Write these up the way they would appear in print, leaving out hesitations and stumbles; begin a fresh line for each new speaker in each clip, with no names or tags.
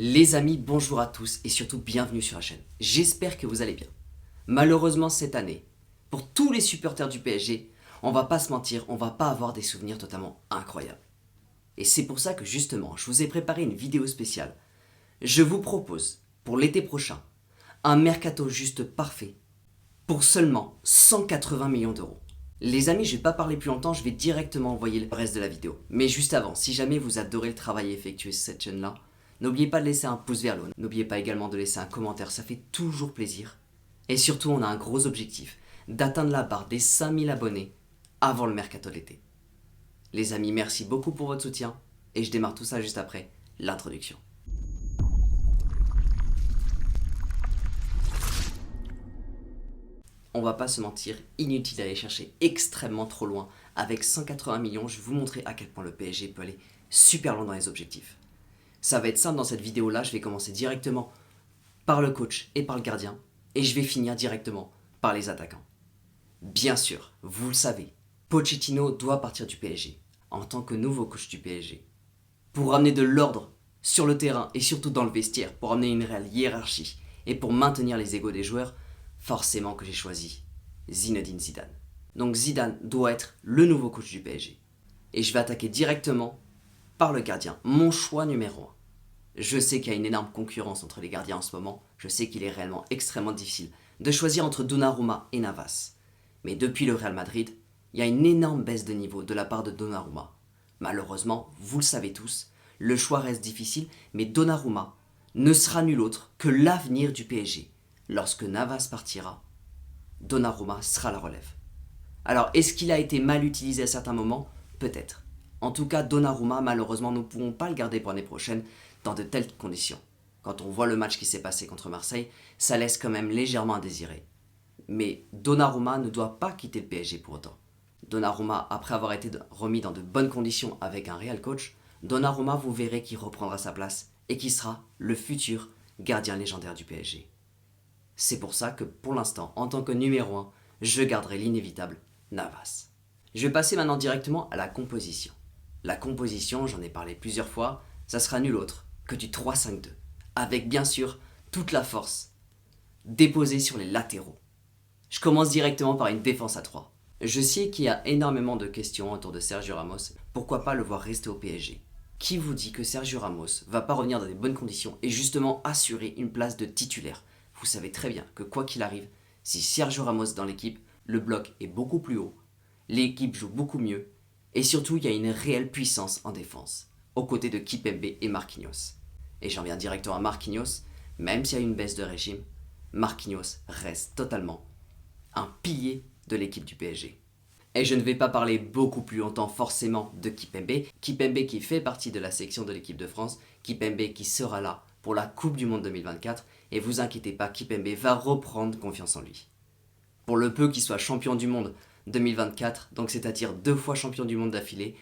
Les amis, bonjour à tous et surtout bienvenue sur la chaîne. J'espère que vous allez bien. Malheureusement cette année, pour tous les supporters du PSG, on va pas se mentir, on va pas avoir des souvenirs totalement incroyables. Et c'est pour ça que justement, je vous ai préparé une vidéo spéciale. Je vous propose, pour l'été prochain, un mercato juste parfait, pour seulement 180 millions d'euros. Les amis, je vais pas parler plus longtemps, je vais directement envoyer le reste de la vidéo. Mais juste avant, si jamais vous adorez le travail effectué sur cette chaîne-là, n'oubliez pas de laisser un pouce vers le haut. N'oubliez pas également de laisser un commentaire, ça fait toujours plaisir. Et surtout, on a un gros objectif, d'atteindre la barre des 5000 abonnés avant le mercato d'été. Les amis, merci beaucoup pour votre soutien, et je démarre tout ça juste après l'introduction. On va pas se mentir, inutile d'aller chercher extrêmement trop loin. Avec 180 millions, je vais vous montrer à quel point le PSG peut aller super loin dans les objectifs. Ça va être simple dans cette vidéo-là, je vais commencer directement par le coach et par le gardien, et je vais finir directement par les attaquants. Bien sûr, vous le savez, Pochettino doit partir du PSG, en tant que nouveau coach du PSG, pour ramener de l'ordre sur le terrain et surtout dans le vestiaire, pour amener une réelle hiérarchie, et pour maintenir les égos des joueurs, forcément que j'ai choisi Zinedine Zidane. Donc Zidane doit être le nouveau coach du PSG. Et je vais attaquer directement par le gardien, mon choix numéro 1. Je sais qu'il y a une énorme concurrence entre les gardiens en ce moment, je sais qu'il est réellement extrêmement difficile de choisir entre Donnarumma et Navas. Mais depuis le Real Madrid, il y a une énorme baisse de niveau de la part de Donnarumma. Malheureusement, vous le savez tous, le choix reste difficile, mais Donnarumma ne sera nul autre que l'avenir du PSG. Lorsque Navas partira, Donnarumma sera la relève. Alors, est-ce qu'il a été mal utilisé à certains moments? Peut-être. En tout cas, Donnarumma, malheureusement, nous ne pouvons pas le garder pour l'année prochaine dans de telles conditions. Quand on voit le match qui s'est passé contre Marseille, ça laisse quand même légèrement à désirer. Mais Donnarumma ne doit pas quitter le PSG pour autant. Donnarumma, après avoir été remis dans de bonnes conditions avec un réel coach, Donnarumma, vous verrez qu'il reprendra sa place et qui sera le futur gardien légendaire du PSG. C'est pour ça que pour l'instant, en tant que numéro 1, je garderai l'inévitable Navas. Je vais passer maintenant directement à la composition. La composition, j'en ai parlé plusieurs fois, ça sera nul autre que du 3-5-2, avec bien sûr toute la force déposée sur les latéraux. Je commence directement par une défense à 3. Je sais qu'il y a énormément de questions autour de Sergio Ramos, pourquoi pas le voir rester au PSG? Qui vous dit que Sergio Ramos va pas revenir dans des bonnes conditions et justement assurer une place de titulaire? Vous savez très bien que quoi qu'il arrive, si Sergio Ramos est dans l'équipe, le bloc est beaucoup plus haut, l'équipe joue beaucoup mieux, et surtout il y a une réelle puissance en défense, aux côtés de Kimpembe et Marquinhos. Et j'en viens directement à Marquinhos, même s'il y a une baisse de régime, Marquinhos reste totalement un pilier de l'équipe du PSG. Et je ne vais pas parler beaucoup plus longtemps forcément de Kimpembe, Kimpembe qui fait partie de la section de l'équipe de France, Kimpembe qui sera là pour la Coupe du Monde 2024, et vous inquiétez pas, Kimpembe va reprendre confiance en lui. Pour le peu qu'il soit champion du monde 2024, donc c'est-à-dire 2 fois champion du monde d'affilée,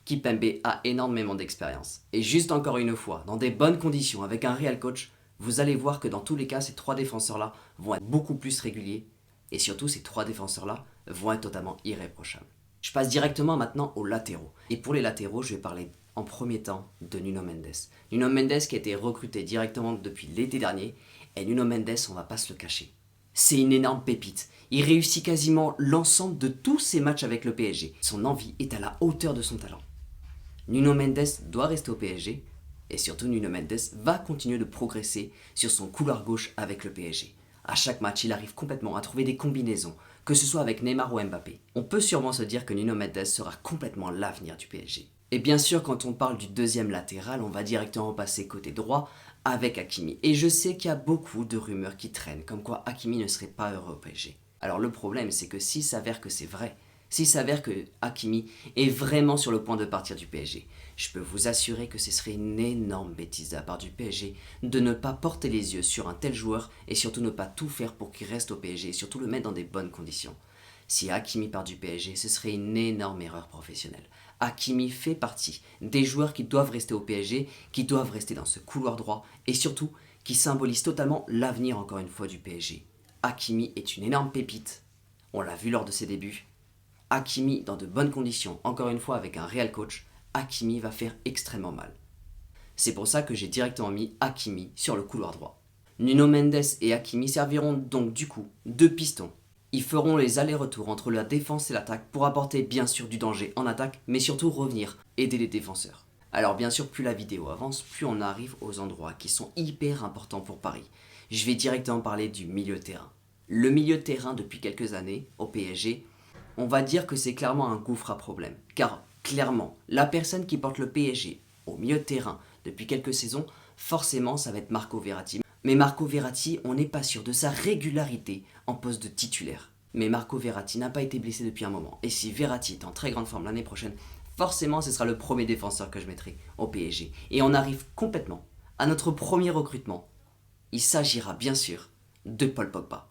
Kimpembe a énormément d'expérience. Et juste encore une fois, dans des bonnes conditions, avec un réel coach, vous allez voir que dans tous les cas, ces 3 défenseurs-là vont être beaucoup plus réguliers, et surtout ces 3 défenseurs-là vont être totalement irréprochables. Je passe directement maintenant aux latéraux. Et pour les latéraux, je vais parler en premier temps de Nuno Mendes. Nuno Mendes qui a été recruté directement depuis l'été dernier, et Nuno Mendes, on va pas se le cacher. C'est une énorme pépite. Il réussit quasiment l'ensemble de tous ses matchs avec le PSG. Son envie est à la hauteur de son talent. Nuno Mendes doit rester au PSG, et surtout Nuno Mendes va continuer de progresser sur son couloir gauche avec le PSG. À chaque match, il arrive complètement à trouver des combinaisons, que ce soit avec Neymar ou Mbappé. On peut sûrement se dire que Nuno Mendes sera complètement l'avenir du PSG. Et bien sûr, quand on parle du deuxième latéral, on va directement passer côté droit avec Hakimi. Et je sais qu'il y a beaucoup de rumeurs qui traînent, comme quoi Hakimi ne serait pas heureux au PSG. Alors le problème, c'est que s'il s'avère que c'est vrai, s'il s'avère que Hakimi est vraiment sur le point de partir du PSG, je peux vous assurer que ce serait une énorme bêtise de la part du PSG de ne pas porter les yeux sur un tel joueur et surtout ne pas tout faire pour qu'il reste au PSG et surtout le mettre dans des bonnes conditions. Si Hakimi part du PSG, ce serait une énorme erreur professionnelle. Hakimi fait partie des joueurs qui doivent rester au PSG, qui doivent rester dans ce couloir droit et surtout qui symbolisent totalement l'avenir encore une fois du PSG. Hakimi est une énorme pépite, on l'a vu lors de ses débuts. Hakimi dans de bonnes conditions, encore une fois avec un réel coach, Hakimi va faire extrêmement mal. C'est pour ça que j'ai directement mis Hakimi sur le couloir droit. Nuno Mendes et Hakimi serviront donc du coup de pistons. Ils feront les allers-retours entre la défense et l'attaque pour apporter bien sûr du danger en attaque, mais surtout revenir aider les défenseurs. Alors bien sûr, plus la vidéo avance, plus on arrive aux endroits qui sont hyper importants pour Paris. Je vais directement parler du milieu de terrain. Le milieu de terrain depuis quelques années au PSG, on va dire que c'est clairement un gouffre à problème. Car clairement, la personne qui porte le PSG au milieu de terrain depuis quelques saisons, forcément ça va être Marco Verratti. Mais Marco Verratti, on n'est pas sûr de sa régularité en poste de titulaire. Mais Marco Verratti n'a pas été blessé depuis un moment. Et si Verratti est en très grande forme l'année prochaine, forcément ce sera le premier défenseur que je mettrai au PSG. Et on arrive complètement à notre premier recrutement. Il s'agira bien sûr de Paul Pogba.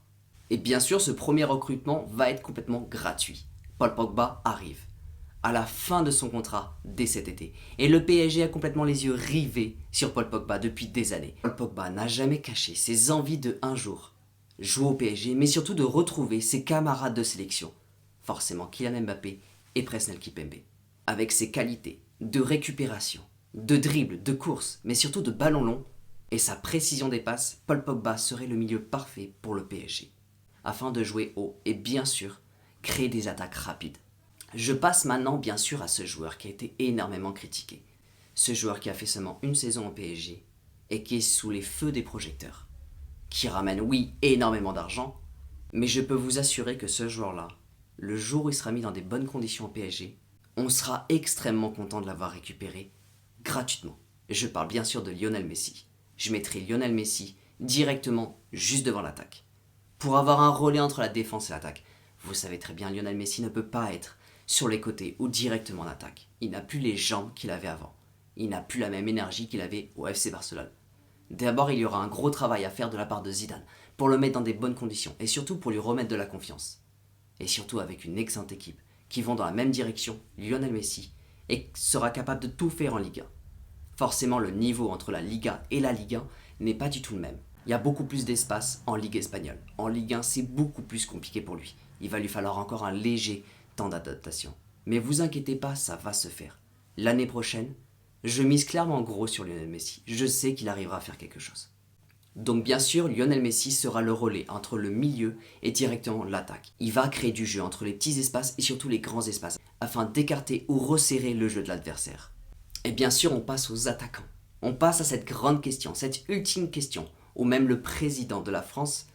Et bien sûr, ce premier recrutement va être complètement gratuit. Paul Pogba arrive à la fin de son contrat dès cet été. Et le PSG a complètement les yeux rivés sur Paul Pogba depuis des années. Paul Pogba n'a jamais caché ses envies de un jour jouer au PSG, mais surtout de retrouver ses camarades de sélection. Forcément Kylian Mbappé et Presnel Kimpembe. Avec ses qualités de récupération, de dribble, de course, mais surtout de ballon long, et sa précision des passes, Paul Pogba serait le milieu parfait pour le PSG. Afin de jouer haut et bien sûr, créer des attaques rapides. Je passe maintenant bien sûr à ce joueur qui a été énormément critiqué. Ce joueur qui a fait seulement une saison au PSG et qui est sous les feux des projecteurs. Qui ramène, oui, énormément d'argent, mais je peux vous assurer que ce joueur-là, le jour où il sera mis dans des bonnes conditions au PSG, on sera extrêmement content de l'avoir récupéré gratuitement. Je parle bien sûr de Lionel Messi. Je mettrai Lionel Messi directement juste devant l'attaque. Pour avoir un relais entre la défense et l'attaque. Vous savez très bien, Lionel Messi ne peut pas être sur les côtés ou directement en attaque. Il n'a plus les jambes qu'il avait avant. Il n'a plus la même énergie qu'il avait au FC Barcelone. D'abord, il y aura un gros travail à faire de la part de Zidane pour le mettre dans des bonnes conditions et surtout pour lui remettre de la confiance. Et surtout avec une excellente équipe qui vont dans la même direction, Lionel Messi, et sera capable de tout faire en Ligue 1. Forcément, le niveau entre la Liga et la Ligue 1 n'est pas du tout le même. Il y a beaucoup plus d'espace en Ligue espagnole. En Ligue 1, c'est beaucoup plus compliqué pour lui. Il va lui falloir encore un léger temps d'adaptation. Mais vous inquiétez pas, ça va se faire. L'année prochaine, je mise clairement gros sur Lionel Messi. Je sais qu'il arrivera à faire quelque chose. Donc bien sûr, Lionel Messi sera le relais entre le milieu et directement l'attaque. Il va créer du jeu entre les petits espaces et surtout les grands espaces, afin d'écarter ou resserrer le jeu de l'adversaire. Et bien sûr, on passe aux attaquants. On passe à cette grande question, cette ultime question, où même le président de la France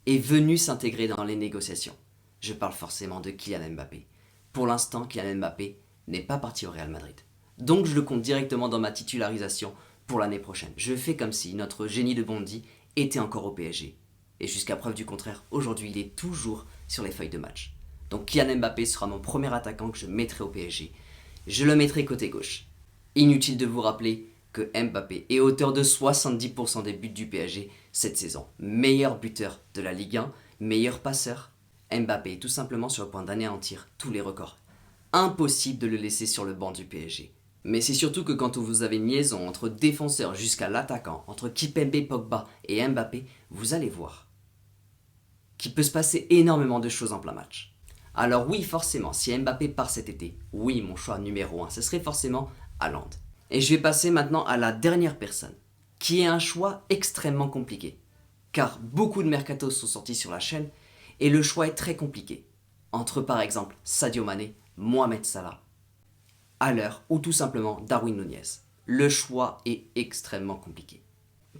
est venu s'intégrer dans les négociations. Je parle forcément de Kylian Mbappé. Pour l'instant, Kylian Mbappé n'est pas parti au Real Madrid. Donc je le compte directement dans ma titularisation pour l'année prochaine. Je fais comme si notre génie de Bondy était encore au PSG. Et jusqu'à preuve du contraire, aujourd'hui il est toujours sur les feuilles de match. Donc Kylian Mbappé sera mon premier attaquant que je mettrai au PSG. Je le mettrai côté gauche. Inutile de vous rappeler que Mbappé est auteur de 70% des buts du PSG cette saison. Meilleur buteur de la Ligue 1, meilleur passeur. Mbappé est tout simplement sur le point d'anéantir tous les records. Impossible de le laisser sur le banc du PSG. Mais c'est surtout que quand vous avez une liaison entre défenseur jusqu'à l'attaquant, entre Kimpembe, Pogba et Mbappé, vous allez voir qu'il peut se passer énormément de choses en plein match. Alors oui, forcément, si Mbappé part cet été, oui, mon choix numéro 1, ce serait forcément Haaland. Et je vais passer maintenant à la dernière personne, qui est un choix extrêmement compliqué. Car beaucoup de mercatos sont sortis sur la chaîne, et le choix est très compliqué. Entre par exemple Sadio Mané, Mohamed Salah, Haller ou tout simplement Darwin Nunez. Le choix est extrêmement compliqué.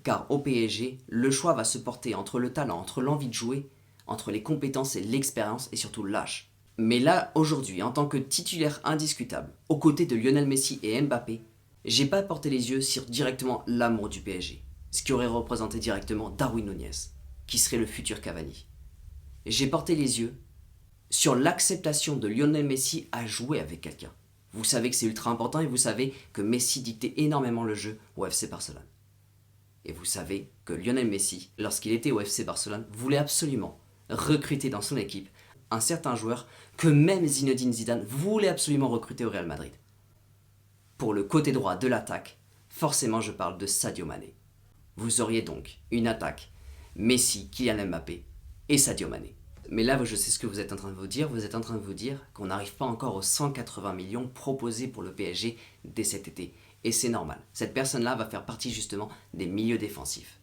Car au PSG, le choix va se porter entre le talent, entre l'envie de jouer, entre les compétences et l'expérience et surtout l'âge. Mais là, aujourd'hui, en tant que titulaire indiscutable, aux côtés de Lionel Messi et Mbappé, j'ai pas porté les yeux sur directement l'amour du PSG, ce qui aurait représenté directement Darwin Nunez, qui serait le futur Cavani. J'ai porté les yeux sur l'acceptation de Lionel Messi à jouer avec quelqu'un. Vous savez que c'est ultra important et vous savez que Messi dictait énormément le jeu au FC Barcelone. Et vous savez que Lionel Messi, lorsqu'il était au FC Barcelone, voulait absolument recruter dans son équipe un certain joueur que même Zinedine Zidane voulait absolument recruter au Real Madrid. Pour le côté droit de l'attaque, forcément je parle de Sadio Mané. Vous auriez donc une attaque Messi, Kylian Mbappé et Sadio Mané. Mais là, je sais ce que vous êtes en train de vous dire. Vous êtes en train de vous dire qu'on n'arrive pas encore aux 180 millions proposés pour le PSG dès cet été. Et c'est normal. Cette personne-là va faire partie justement des milieux défensifs.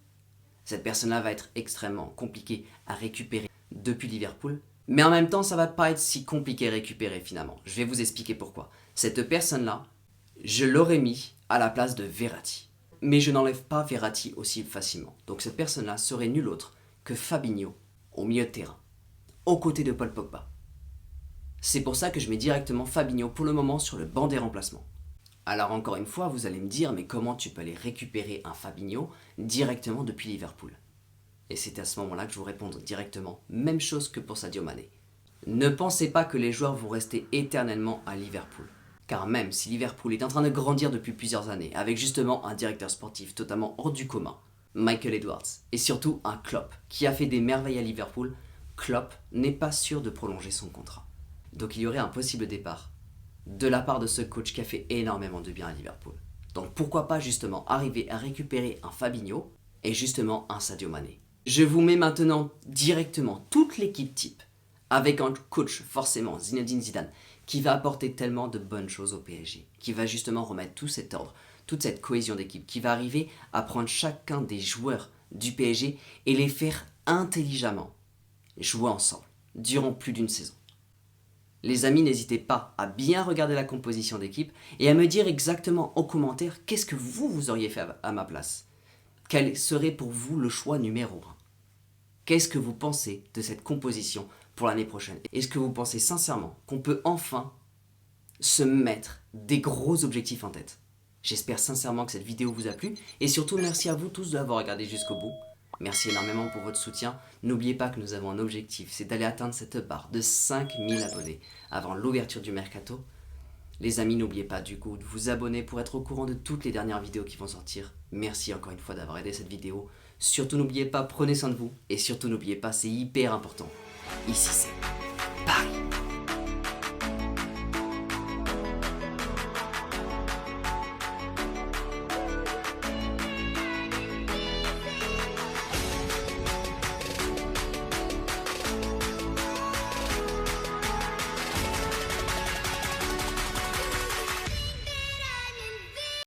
Cette personne-là va être extrêmement compliquée à récupérer depuis Liverpool. Mais en même temps, ça va pas être si compliqué à récupérer finalement. Je vais vous expliquer pourquoi. Cette personne-là, je l'aurais mis à la place de Verratti. Mais je n'enlève pas Verratti aussi facilement. Donc cette personne-là serait nul autre que Fabinho au milieu de terrain, aux côtés de Paul Pogba. C'est pour ça que je mets directement Fabinho pour le moment sur le banc des remplacements. Alors encore une fois, vous allez me dire, mais comment tu peux aller récupérer un Fabinho directement depuis Liverpool? Et c'est à ce moment-là que je vous réponds directement, même chose que pour Sadio Mané. Ne pensez pas que les joueurs vont rester éternellement à Liverpool. Car même si Liverpool est en train de grandir depuis plusieurs années, avec justement un directeur sportif totalement hors du commun, Michael Edwards, et surtout un Klopp, qui a fait des merveilles à Liverpool, Klopp n'est pas sûr de prolonger son contrat. Donc il y aurait un possible départ de la part de ce coach qui a fait énormément de bien à Liverpool. Donc pourquoi pas justement arriver à récupérer un Fabinho et justement un Sadio Mané. Je vous mets maintenant directement toute l'équipe type, avec un coach forcément, Zinedine Zidane, qui va apporter tellement de bonnes choses au PSG, qui va justement remettre tout cet ordre, toute cette cohésion d'équipe, qui va arriver à prendre chacun des joueurs du PSG et les faire intelligemment jouer ensemble durant plus d'une saison. Les amis, n'hésitez pas à bien regarder la composition d'équipe et à me dire exactement en commentaire qu'est-ce que vous auriez fait à ma place. Quel serait pour vous le choix numéro 1? Qu'est-ce que vous pensez de cette composition pour l'année prochaine? Est-ce que vous pensez sincèrement qu'on peut enfin se mettre des gros objectifs en tête? J'espère sincèrement que cette vidéo vous a plu et surtout merci à vous tous de l'avoir regardé jusqu'au bout. Merci énormément pour votre soutien. N'oubliez pas que nous avons un objectif, c'est d'aller atteindre cette barre de 5000 abonnés avant l'ouverture du mercato. Les amis, n'oubliez pas du coup de vous abonner pour être au courant de toutes les dernières vidéos qui vont sortir. Merci encore une fois d'avoir aidé cette vidéo. Surtout n'oubliez pas, prenez soin de vous et surtout n'oubliez pas, c'est hyper important. Ici c'est